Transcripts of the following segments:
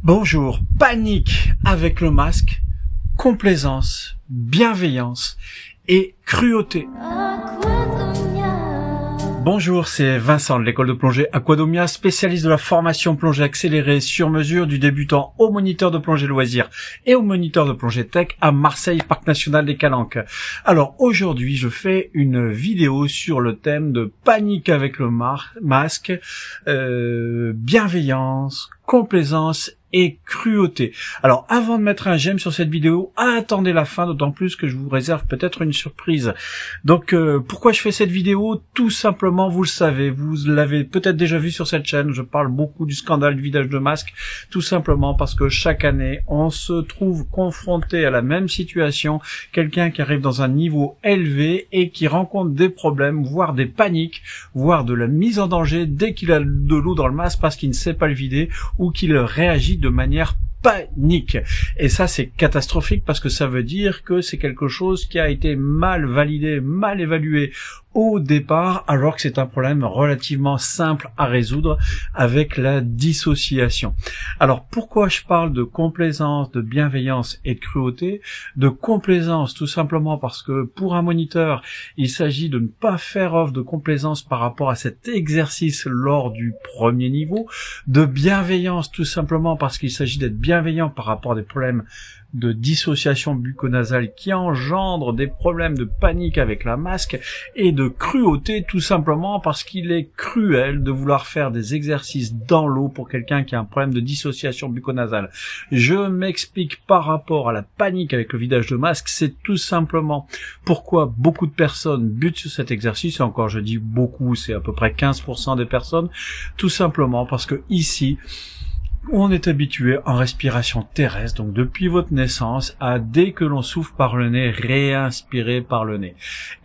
Bonjour, panique avec le masque, complaisance, bienveillance et cruauté. Bonjour, c'est Vincent de l'école de plongée Aquadomia, spécialiste de la formation plongée accélérée sur mesure du débutant au moniteur de plongée loisir et au moniteur de plongée tech à Marseille, Parc National des Calanques. Alors aujourd'hui, je fais une vidéo sur le thème de panique avec le masque, bienveillance, complaisance et cruauté. Alors, avant de mettre un j'aime sur cette vidéo, attendez la fin, d'autant plus que je vous réserve peut-être une surprise. Donc, pourquoi je fais cette vidéo? Tout simplement, vous le savez, vous l'avez peut-être déjà vu sur cette chaîne, je parle beaucoup du scandale du vidage de masque, tout simplement parce que chaque année, on se trouve confronté à la même situation, quelqu'un qui arrive dans un niveau élevé et qui rencontre des problèmes, voire des paniques, voire de la mise en danger dès qu'il a de l'eau dans le masque parce qu'il ne sait pas le vider ou qu'il réagit de manière panique. Et ça, c'est catastrophique parce que ça veut dire que c'est quelque chose qui a été mal validé, mal évalué au départ, alors que c'est un problème relativement simple à résoudre avec la dissociation. Alors, pourquoi je parle de complaisance, de bienveillance et de cruauté? De complaisance, tout simplement parce que pour un moniteur, il s'agit de ne pas faire offre de complaisance par rapport à cet exercice lors du premier niveau. De bienveillance, tout simplement parce qu'il s'agit d'être bienveillant par rapport à des problèmes de dissociation bucco-nasale qui engendrent des problèmes de panique avec la masque, et de cruauté tout simplement parce qu'il est cruel de vouloir faire des exercices dans l'eau pour quelqu'un qui a un problème de dissociation bucco-nasale. Je m'explique par rapport à la panique avec le vidage de masque, c'est tout simplement pourquoi beaucoup de personnes butent sur cet exercice, et encore je dis beaucoup, c'est à peu près 15% des personnes, tout simplement parce que ici, on est habitué en respiration terrestre, donc depuis votre naissance, à dès que l'on souffle par le nez, réinspirer par le nez.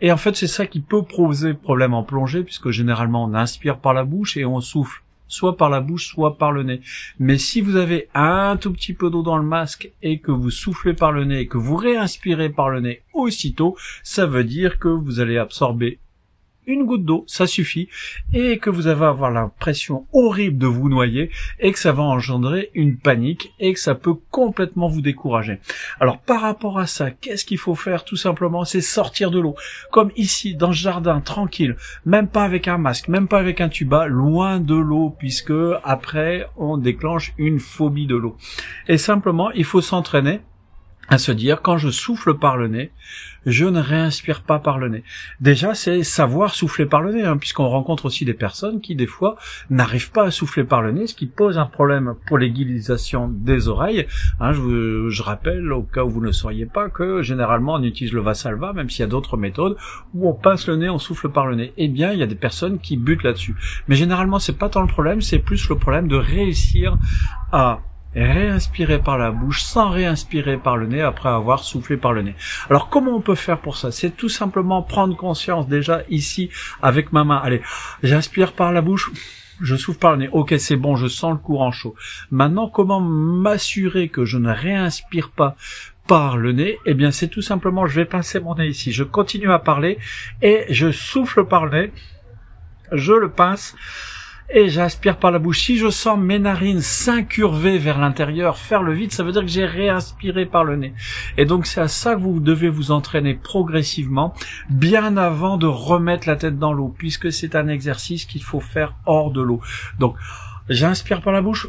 Et en fait, c'est ça qui peut poser problème en plongée, puisque généralement on inspire par la bouche et on souffle soit par la bouche, soit par le nez. Mais si vous avez un tout petit peu d'eau dans le masque et que vous soufflez par le nez et que vous réinspirez par le nez aussitôt, ça veut dire que vous allez absorber une goutte d'eau, ça suffit, et que vous allez avoir l'impression horrible de vous noyer, et que ça va engendrer une panique, et que ça peut complètement vous décourager. Alors, par rapport à ça, qu'est-ce qu'il faut faire? Tout simplement, c'est sortir de l'eau. Comme ici, dans le jardin, tranquille, même pas avec un masque, même pas avec un tuba, loin de l'eau, puisque après, on déclenche une phobie de l'eau. Et simplement, il faut s'entraîner à se dire, quand je souffle par le nez, je ne réinspire pas par le nez. Déjà, c'est savoir souffler par le nez, puisqu'on rencontre aussi des personnes qui, des fois, n'arrivent pas à souffler par le nez, ce qui pose un problème pour l'aiguisation des oreilles. Je rappelle, au cas où vous ne le sauriez pas, que généralement, on utilise le Valsalva, même s'il y a d'autres méthodes, où on pince le nez, on souffle par le nez. Eh bien, il y a des personnes qui butent là-dessus. Mais généralement, c'est pas tant le problème, c'est plus le problème de réussir à réinspirer par la bouche sans réinspirer par le nez après avoir soufflé par le nez. Alors comment on peut faire pour ça? C'est tout simplement prendre conscience déjà ici avec ma main. Allez, j'inspire par la bouche, je souffle par le nez. Ok, c'est bon, je sens le courant chaud. Maintenant, comment m'assurer que je ne réinspire pas par le nez? Eh bien, c'est tout simplement, je vais pincer mon nez ici. Je continue à parler et je souffle par le nez. Je le pince. Et j'inspire par la bouche. Si je sens mes narines s'incurver vers l'intérieur, faire le vide, ça veut dire que j'ai réinspiré par le nez. Et donc c'est à ça que vous devez vous entraîner progressivement, bien avant de remettre la tête dans l'eau, puisque c'est un exercice qu'il faut faire hors de l'eau. Donc j'inspire par la bouche,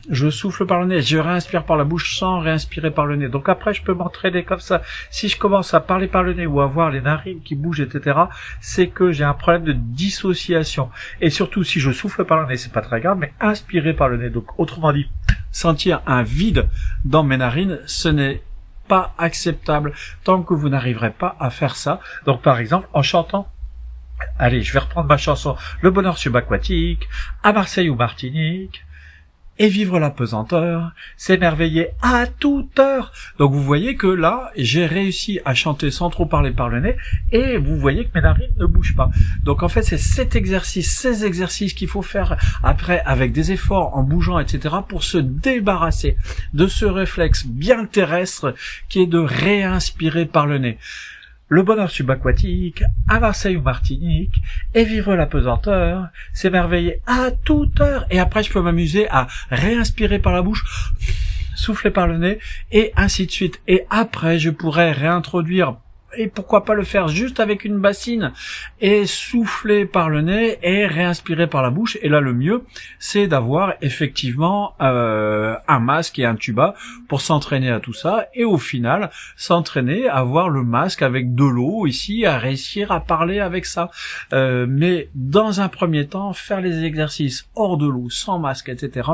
je souffle par le nez, je réinspire par la bouche sans réinspirer par le nez. Donc après, je peux m'entraîner comme ça. Si je commence à parler par le nez ou à voir les narines qui bougent, etc., c'est que j'ai un problème de dissociation. Et surtout, si je souffle par le nez, c'est pas très grave, mais inspirer par le nez. Donc autrement dit, sentir un vide dans mes narines, ce n'est pas acceptable tant que vous n'arriverez pas à faire ça. Donc par exemple, en chantant, allez, je vais reprendre ma chanson « Le bonheur subaquatique » à Marseille ou Martinique. Et vivre la pesanteur, s'émerveiller à toute heure. Donc vous voyez que là, j'ai réussi à chanter sans trop parler par le nez, et vous voyez que mes narines ne bougent pas. Donc en fait, c'est ces exercices qu'il faut faire après avec des efforts, en bougeant, etc., pour se débarrasser de ce réflexe bien terrestre qui est de réinspirer par le nez. le bonheur subaquatique, à Marseille ou Martinique, et vivre la pesanteur, s'émerveiller à toute heure. Et après, je peux m'amuser à réinspirer par la bouche, souffler par le nez, et ainsi de suite. Et après, je pourrais réintroduire, et pourquoi pas le faire juste avec une bassine, et souffler par le nez et réinspirer par la bouche. Et là, le mieux, c'est d'avoir effectivement un masque et un tuba pour s'entraîner à tout ça, et au final, s'entraîner à avoir le masque avec de l'eau ici, à réussir à parler avec ça. Mais dans un premier temps, faire les exercices hors de l'eau, sans masque, etc.,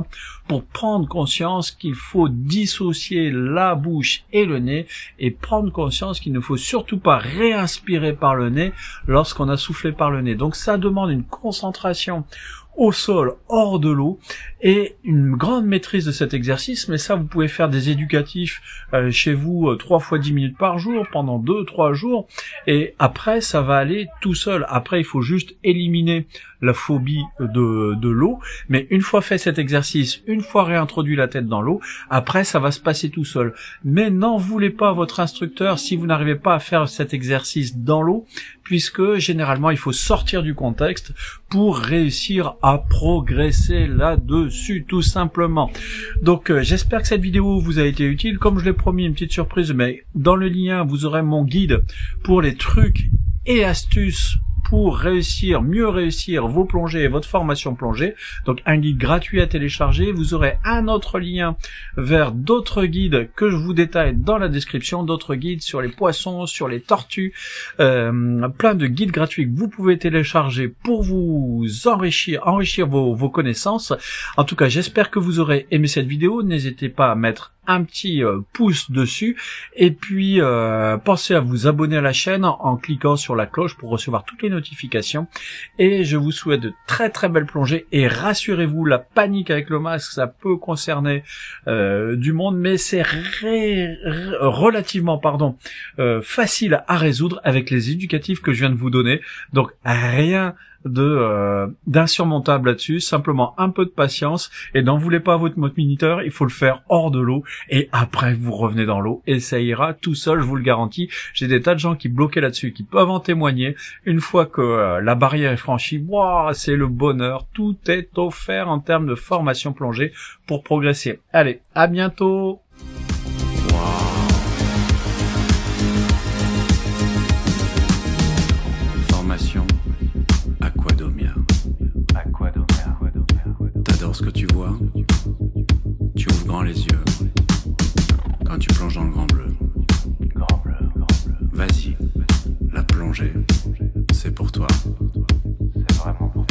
pour prendre conscience qu'il faut dissocier la bouche et le nez, et prendre conscience qu'il ne faut surtout pas réinspirer par le nez lorsqu'on a soufflé par le nez. Donc ça demande une concentration au sol, hors de l'eau, et une grande maîtrise de cet exercice. Mais ça, vous pouvez faire des éducatifs chez vous 3 fois 10 minutes par jour, pendant 2-3 jours, et après, ça va aller tout seul. Après, il faut juste éliminer la phobie de l'eau, mais une fois fait cet exercice, une fois réintroduit la tête dans l'eau, après, ça va se passer tout seul. Mais n'en voulez pas à votre instructeur si vous n'arrivez pas à faire cet exercice dans l'eau, puisque généralement, il faut sortir du contexte pour réussir à progresser là-dessus, tout simplement. Donc, j'espère que cette vidéo vous a été utile. Comme je l'ai promis, une petite surprise, mais dans le lien, vous aurez mon guide pour les trucs et astuces pour mieux réussir vos plongées et votre formation plongée. Donc un guide gratuit à télécharger. Vous aurez un autre lien vers d'autres guides que je vous détaille dans la description, d'autres guides sur les poissons, sur les tortues, plein de guides gratuits que vous pouvez télécharger pour vous enrichir vos connaissances. En tout cas, j'espère que vous aurez aimé cette vidéo. N'hésitez pas à mettre un petit pouce dessus, et puis pensez à vous abonner à la chaîne en cliquant sur la cloche pour recevoir toutes les notifications. Et je vous souhaite de très très belles plongées, et rassurez-vous, la panique avec le masque, ça peut concerner du monde, mais c'est relativement facile à résoudre avec les éducatifs que je viens de vous donner. Donc rien d'insurmontable là-dessus, simplement un peu de patience, et n'en voulez pas à votre moniteur, il faut le faire hors de l'eau, et après vous revenez dans l'eau, et ça ira tout seul, je vous le garantis. J'ai des tas de gens qui bloquaient là-dessus, qui peuvent en témoigner. Une fois que la barrière est franchie, wow, c'est le bonheur, tout est offert en termes de formation plongée pour progresser. Allez, à bientôt. T'adores ce que tu vois, tu ouvres grand les yeux quand tu plonges dans le grand bleu. Vas-y, la plongée, c'est pour toi. C'est vraiment pour toi.